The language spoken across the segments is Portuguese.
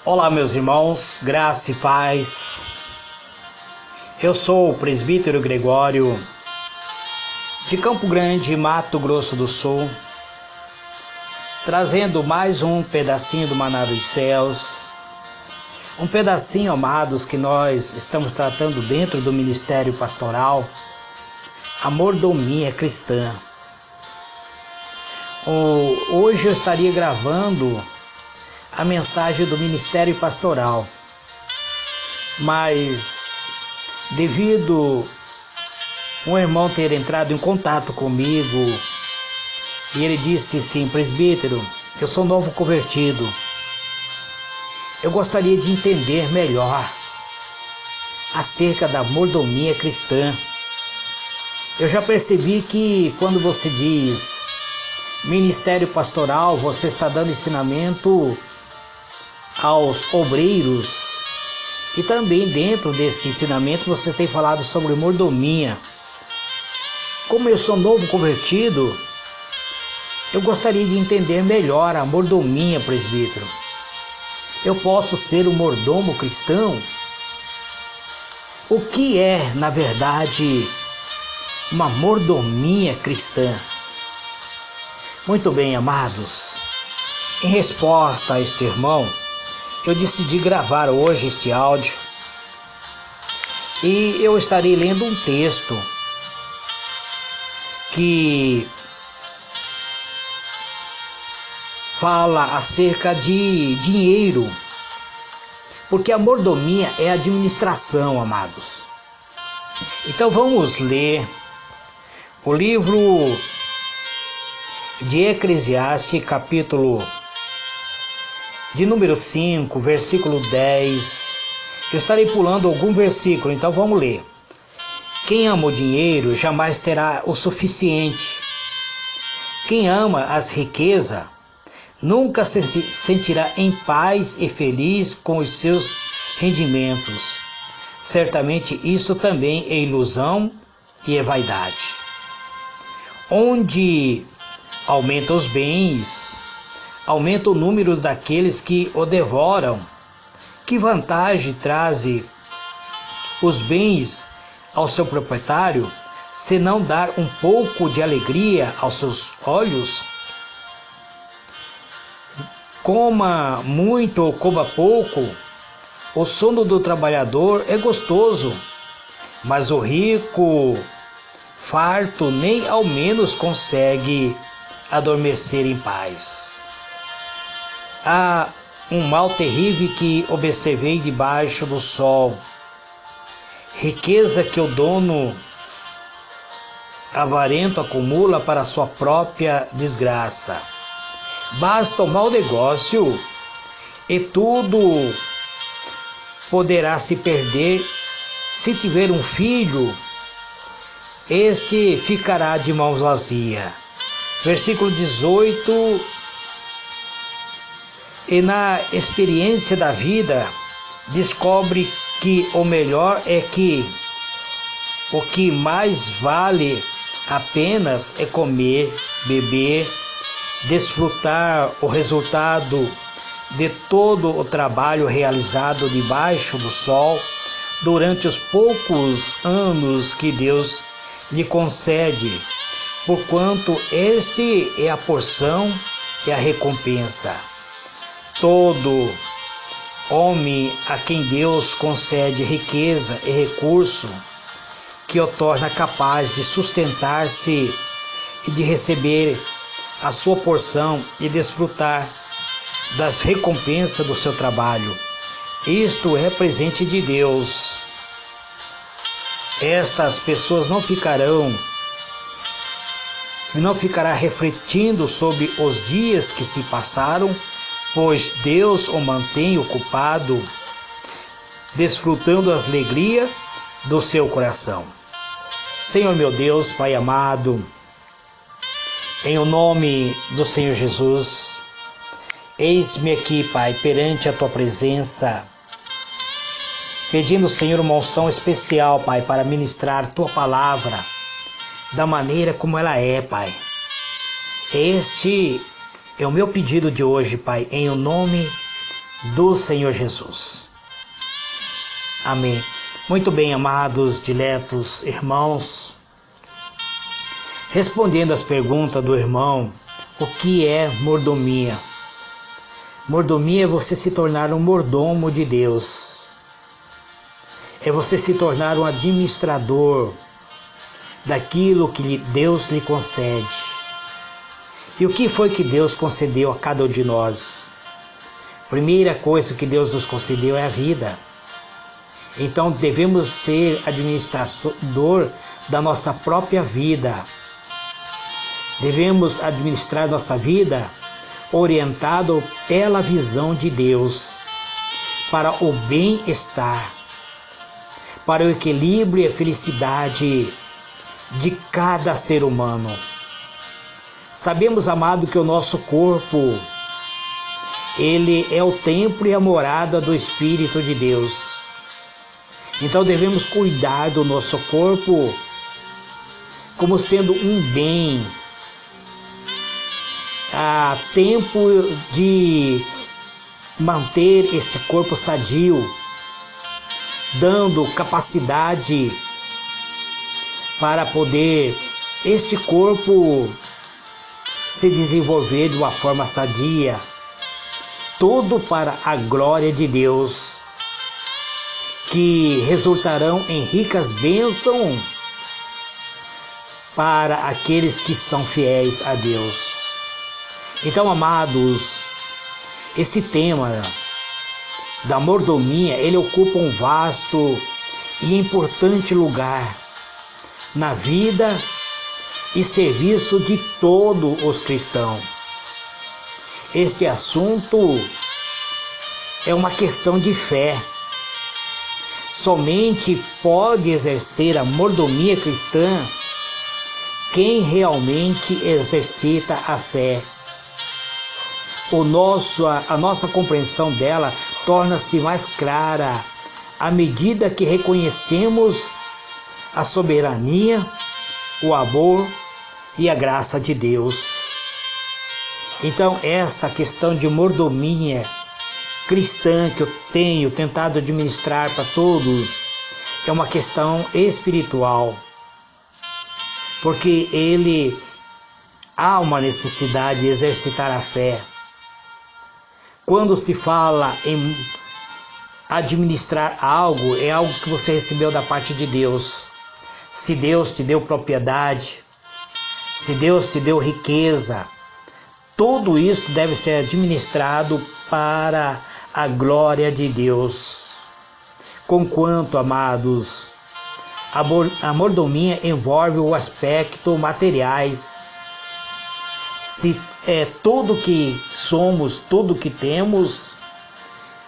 Olá, meus irmãos, graça e paz. Eu sou o presbítero Gregório, de Campo Grande, Mato Grosso do Sul, trazendo mais um pedacinho do Maná dos Céus, um pedacinho, amados, que nós estamos tratando dentro do Ministério Pastoral, a mordomia cristã. Hoje eu estaria gravando a mensagem do Ministério Pastoral, mas devido um irmão ter entrado em contato comigo e ele disse assim: presbítero, eu sou novo convertido, eu gostaria de entender melhor acerca da mordomia cristã. Eu já percebi que quando você diz Ministério Pastoral, você está dando ensinamento aos obreiros, e também dentro desse ensinamento você tem falado sobre mordomia. Como eu sou novo convertido, eu gostaria de entender melhor a mordomia, presbítero. Eu posso ser um mordomo cristão? O que é, na verdade, uma mordomia cristã? Muito bem, amados. Em resposta a este irmão, eu decidi gravar hoje este áudio e eu estarei lendo um texto que fala acerca de dinheiro, porque a mordomia é administração, amados. Então vamos ler o livro de Eclesiastes, capítulo de número 5, versículo 10. Eu estarei pulando algum versículo, então vamos ler. Quem ama o dinheiro jamais terá o suficiente. Quem ama as riquezas nunca se sentirá em paz e feliz com os seus rendimentos. Certamente isso também é ilusão e é vaidade. Onde aumenta os bens, aumenta o número daqueles que o devoram. Que vantagem traz os bens ao seu proprietário, se não dar um pouco de alegria aos seus olhos? Coma muito ou coma pouco, o sono do trabalhador é gostoso, mas o rico farto nem ao menos consegue adormecer em paz. Há um mal terrível que observei debaixo do sol, riqueza que o dono avarento acumula para sua própria desgraça. Basta um mau negócio e tudo poderá se perder. Se tiver um filho, este ficará de mãos vazias. Versículo 18. E na experiência da vida, descobre que o melhor é que o que mais vale apenas é comer, beber, desfrutar o resultado de todo o trabalho realizado debaixo do sol durante os poucos anos que Deus lhe concede, porquanto este é a porção e a recompensa. Todo homem a quem Deus concede riqueza e recurso que o torna capaz de sustentar-se e de receber a sua porção e desfrutar das recompensas do seu trabalho. Isto é presente de Deus. Estas pessoas não ficará refletindo sobre os dias que se passaram, pois Deus o mantém ocupado, desfrutando as alegrias do seu coração. Senhor meu Deus, Pai amado, em o nome do Senhor Jesus, eis-me aqui, Pai, perante a Tua presença, pedindo, Senhor, uma unção especial, Pai, para ministrar Tua palavra da maneira como ela é, Pai. Este é o meu pedido de hoje, Pai, em o nome do Senhor Jesus. Amém. Muito bem, amados, diletos irmãos. Respondendo às perguntas do irmão, o que é mordomia? Mordomia é você se tornar um mordomo de Deus. É você se tornar um administrador daquilo que Deus lhe concede. E o que foi que Deus concedeu a cada um de nós? Primeira coisa que Deus nos concedeu é a vida. Então devemos ser administrador da nossa própria vida. Devemos administrar nossa vida orientado pela visão de Deus, para o bem-estar, para o equilíbrio e a felicidade de cada ser humano. Sabemos, amado, que o nosso corpo, ele é o templo e a morada do Espírito de Deus. Então devemos cuidar do nosso corpo como sendo um bem. Há tempo de manter este corpo sadio, dando capacidade para poder este corpo se desenvolver de uma forma sadia, tudo para a glória de Deus, que resultarão em ricas bênçãos para aqueles que são fiéis a Deus. Então, amados, esse tema da mordomia, ele ocupa um vasto e importante lugar na vida e serviço de todos os cristãos. Este assunto é uma questão de fé. Somente pode exercer a mordomia cristã quem realmente exercita a fé. A nossa compreensão dela torna-se mais clara à medida que reconhecemos a soberania, o amor e a graça de Deus. Então, esta questão de mordomia cristã que eu tenho tentado administrar para todos é uma questão espiritual, porque há uma necessidade de exercitar a fé. Quando se fala em administrar algo, é algo que você recebeu da parte de Deus. Se Deus te deu propriedade, se Deus te deu riqueza, tudo isso deve ser administrado para a glória de Deus. Conquanto, amados, a mordomia envolve o aspecto materiais. Se tudo que somos, tudo que temos,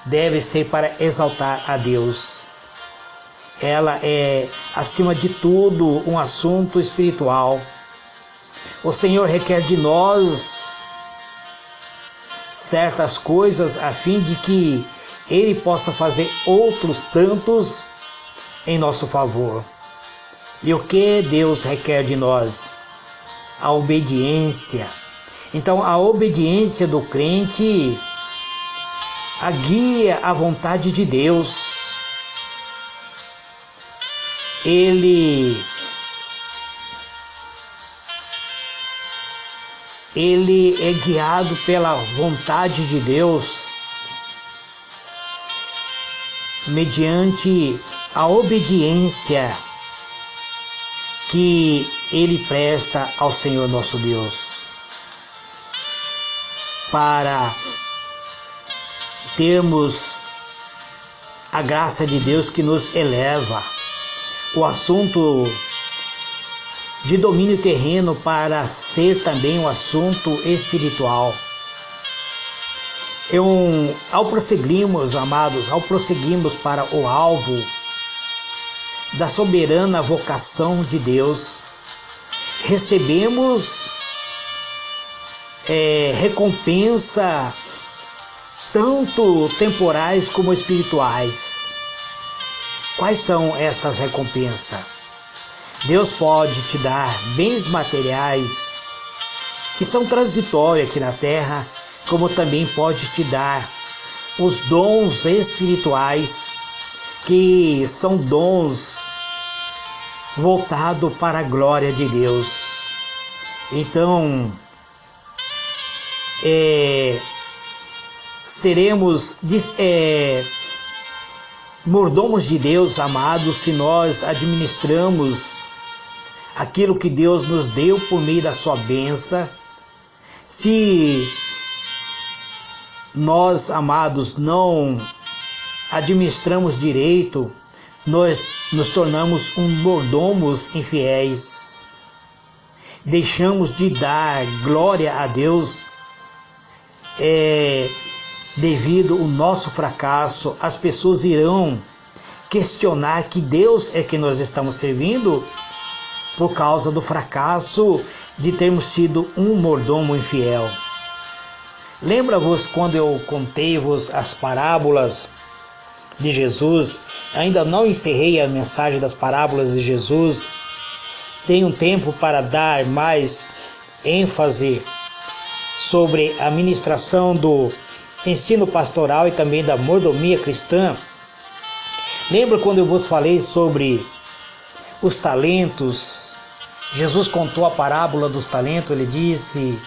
deve ser para exaltar a Deus. Ela é, acima de tudo, um assunto espiritual. O Senhor requer de nós certas coisas a fim de que Ele possa fazer outros tantos em nosso favor. E o que Deus requer de nós? A obediência. Então, a obediência do crente a guia à vontade de Deus. Ele é guiado pela vontade de Deus mediante a obediência que ele presta ao Senhor nosso Deus. Para termos a graça de Deus que nos eleva, o assunto de domínio terreno para ser também um assunto espiritual. Ao prosseguirmos, amados, para o alvo da soberana vocação de Deus, recebemos recompensa tanto temporais como espirituais. Quais são estas recompensas? Deus pode te dar bens materiais que são transitórios aqui na terra, como também pode te dar os dons espirituais, que são dons voltados para a glória de Deus. Então, seremos mordomos de Deus, amados, se nós administramos aquilo que Deus nos deu por meio da sua bênção. Se nós, amados, não administramos direito, nós nos tornamos mordomos infiéis. Deixamos de dar glória a Deus devido ao nosso fracasso. As pessoas irão questionar que Deus é que nós estamos servindo por causa do fracasso de termos sido um mordomo infiel. Lembra-vos quando eu contei-vos as parábolas de Jesus? Ainda não encerrei a mensagem das parábolas de Jesus. Tenho tempo para dar mais ênfase sobre a ministração do ensino pastoral e também da mordomia cristã. Lembra quando eu vos falei sobre os talentos? Jesus contou a parábola dos talentos. Ele disse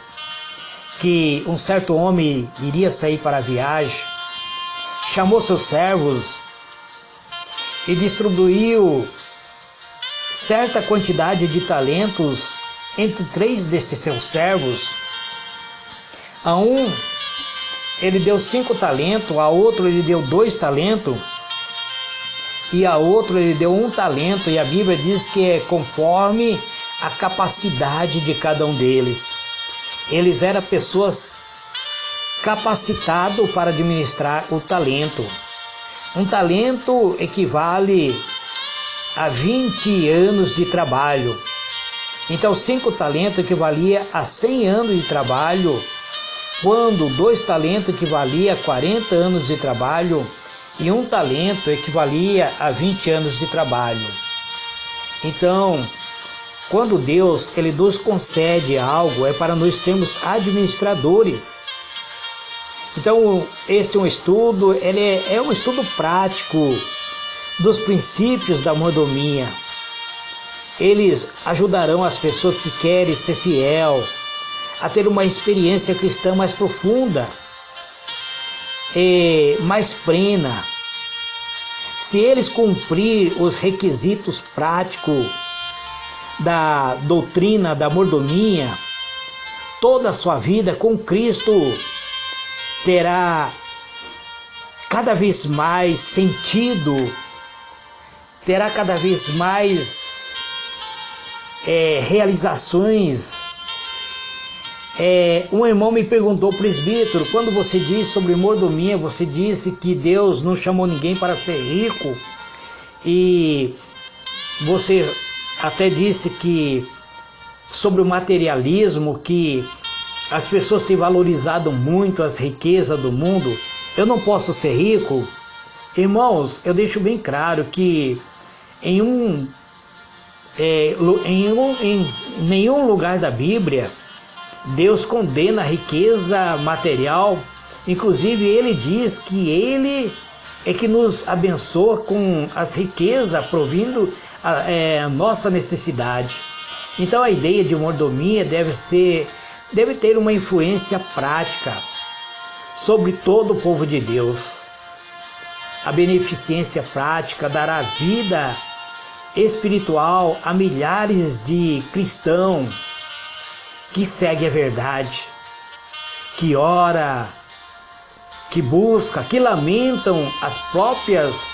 que um certo homem iria sair para a viagem, chamou seus servos e distribuiu certa quantidade de talentos entre 3 desses seus servos. A um ele deu 5 talentos, a outro ele deu 2 talentos e a outro ele deu 1 talento, e a Bíblia diz que é conforme a capacidade de cada um deles. Eles eram pessoas capacitadas para administrar o talento. Um talento equivale a 20 anos de trabalho. Então 5 talentos equivalia a 100 anos de trabalho, quando 2 talentos equivalia a 40 anos de trabalho e 1 talento equivalia a 20 anos de trabalho. Então, quando Deus ele nos concede algo, é para nós sermos administradores. Então, este é um estudo, ele é um estudo prático dos princípios da mordomia. Eles ajudarão as pessoas que querem ser fiel a ter uma experiência cristã mais profunda e mais plena. Se eles cumprir os requisitos práticos da doutrina da mordomia, toda a sua vida com Cristo terá cada vez mais sentido, terá cada vez mais realizações. Um irmão me perguntou: presbítero, quando você diz sobre mordomia, você disse que Deus não chamou ninguém para ser rico, e você até disse que sobre o materialismo, que as pessoas têm valorizado muito as riquezas do mundo, eu não posso ser rico? Irmãos, eu deixo bem claro que em nenhum lugar da Bíblia Deus condena a riqueza material. Inclusive ele diz que ele é que nos abençoa com as riquezas, provindo a nossa necessidade. Então a ideia de mordomia deve ter uma influência prática sobre todo o povo de Deus. A beneficência prática dará vida espiritual a milhares de cristãos que seguem a verdade, que ora, que busca, que lamentam as próprias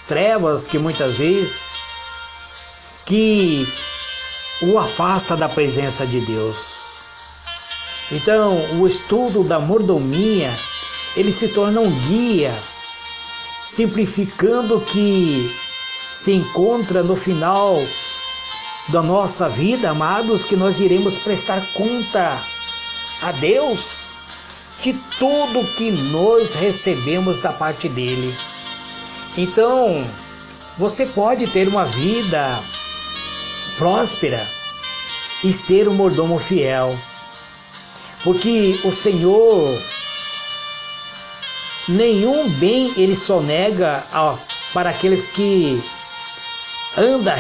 trevas que muitas vezes que o afasta da presença de Deus. Então, o estudo da mordomia, ele se torna um guia, simplificando o que se encontra no final da nossa vida, amados, que nós iremos prestar conta a Deus de tudo que nós recebemos da parte dele. Então, você pode ter uma vida próspera e ser um mordomo fiel, porque o Senhor nenhum bem ele sonega para aqueles que anda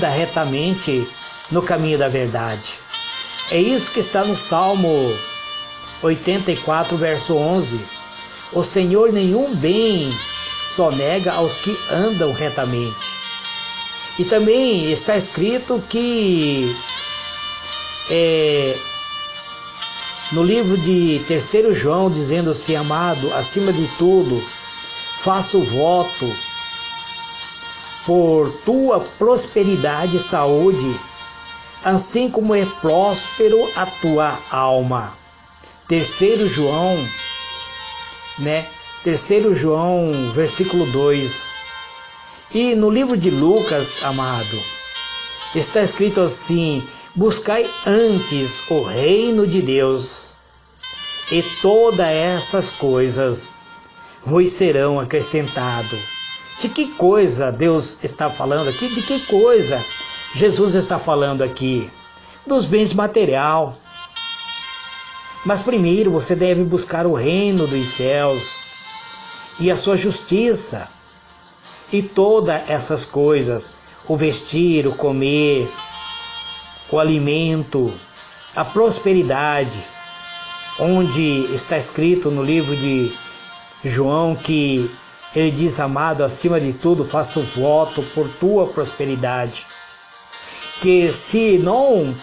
retamente no caminho da verdade. É isso que está no Salmo 84, verso 11. O Senhor nenhum bem sonega aos que andam retamente. E também está escrito que no livro de 3 João, dizendo assim: amado, acima de tudo, faço voto por tua prosperidade e saúde, assim como é próspero a tua alma. 3 João, 3 João, versículo 2. E no livro de Lucas, amado, está escrito assim: buscai antes o reino de Deus, e todas essas coisas vos serão acrescentadas. De que coisa Deus está falando aqui? De que coisa Jesus está falando aqui? Dos bens materiais. Mas primeiro você deve buscar o reino dos céus e a sua justiça. E todas essas coisas, o vestir, o comer, o alimento, a prosperidade, onde está escrito no livro de João que ele diz: amado, acima de tudo, faço voto por tua prosperidade. Que se não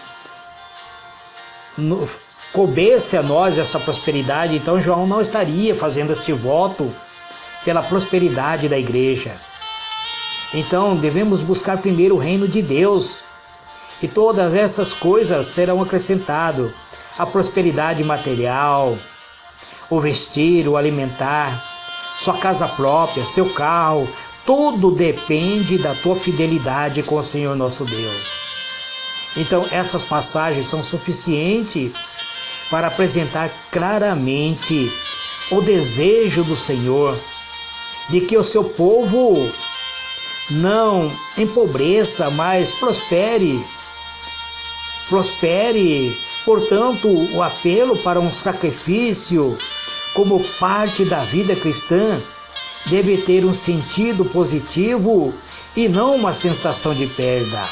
coubesse a nós essa prosperidade, então João não estaria fazendo este voto pela prosperidade da igreja. Então devemos buscar primeiro o reino de Deus, e todas essas coisas serão acrescentadas: a prosperidade material, o vestir, o alimentar, sua casa própria, seu carro. Tudo depende da tua fidelidade com o Senhor nosso Deus. Então essas passagens são suficientes para apresentar claramente o desejo do Senhor de que o seu povo não empobreça, mas prospere. Portanto, o apelo para um sacrifício como parte da vida cristã deve ter um sentido positivo e não uma sensação de perda.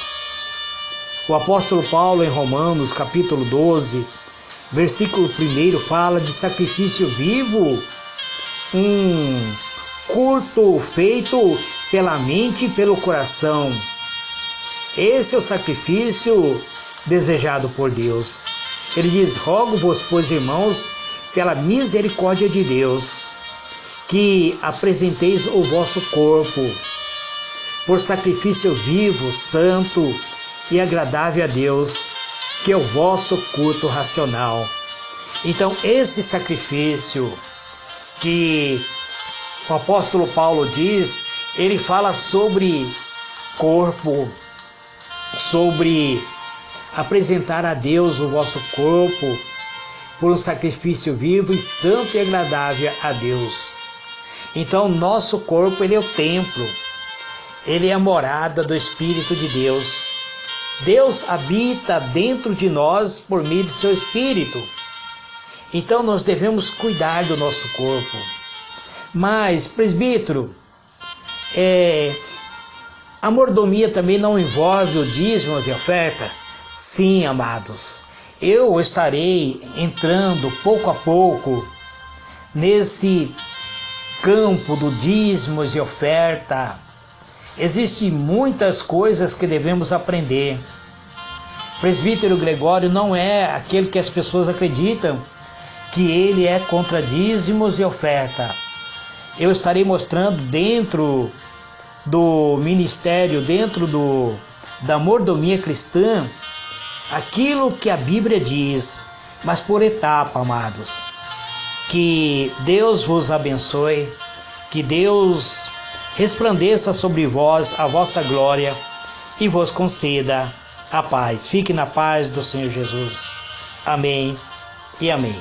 O apóstolo Paulo, em Romanos, capítulo 12, versículo 1, fala de sacrifício vivo, um culto feito pela mente e pelo coração. Esse é o sacrifício desejado por Deus. Ele diz: rogo-vos, pois, irmãos, pela misericórdia de Deus, que apresenteis o vosso corpo por sacrifício vivo, santo e agradável a Deus, que é o vosso culto racional. Então, esse sacrifício que o apóstolo Paulo diz, ele fala sobre corpo, sobre apresentar a Deus o vosso corpo por um sacrifício vivo e santo e agradável a Deus. Então, nosso corpo, ele é o templo, ele é a morada do Espírito de Deus. Deus habita dentro de nós por meio do seu Espírito. Então, nós devemos cuidar do nosso corpo. Mas, presbítero, a mordomia também não envolve o dízimos e oferta? Sim, amados. Eu estarei entrando pouco a pouco nesse campo do dízimos e oferta. Existem muitas coisas que devemos aprender. Presbítero Gregório não é aquele que as pessoas acreditam que ele é contra dízimos e oferta. Eu estarei mostrando dentro do ministério, dentro da mordomia cristã, aquilo que a Bíblia diz, mas por etapa, amados. Que Deus vos abençoe, que Deus resplandeça sobre vós a vossa glória e vos conceda a paz. Fique na paz do Senhor Jesus. Amém e amém.